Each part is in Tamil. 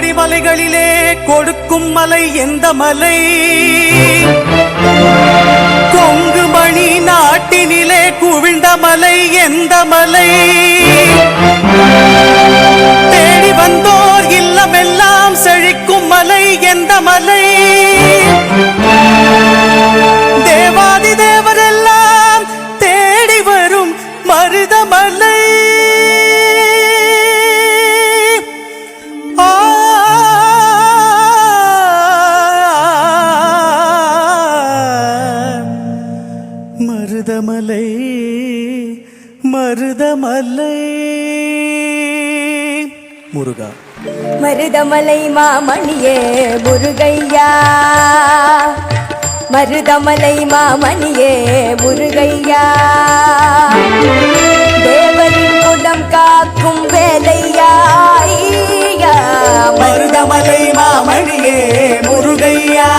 கொடிமலைகளிலே கொடுக்கும் மலை எந்த மலை? கொங்கு மணி நாட்டினிலே குவிந்த மலை எந்த மலை? தேடி வந்தோர் இல்லமெல்லாம் செழிக்கும் மலை எந்த மலை? தேவாதி தேவரெல்லாம் தேடி வரும் மருதமலை. மருதமலை மருதமலை முருகா. மருதமலை மாமணியே முருகையா, மருதமலை மாமணியே முருகையா, தேவரின் குலம் காக்கும் வேலையா. மருதமலை மாமணியே முருகையா,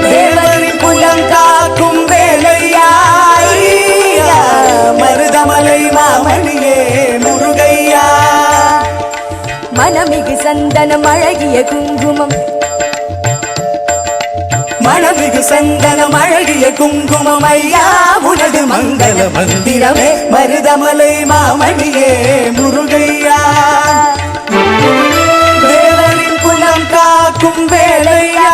தேவரின் குலம் காக்கும் வேலையா. மருதமலை மாமணியே முருகையா. மனமிகு சந்தனம் அழகிய குங்குமம், மனமிகு சந்தனம் அழகிய குங்குமம் ஐயா உனது மங்கள மந்திரமே. மருதமலை மாமணியே முருகையா, தேவரின் குலம் காக்கும் வேலையா.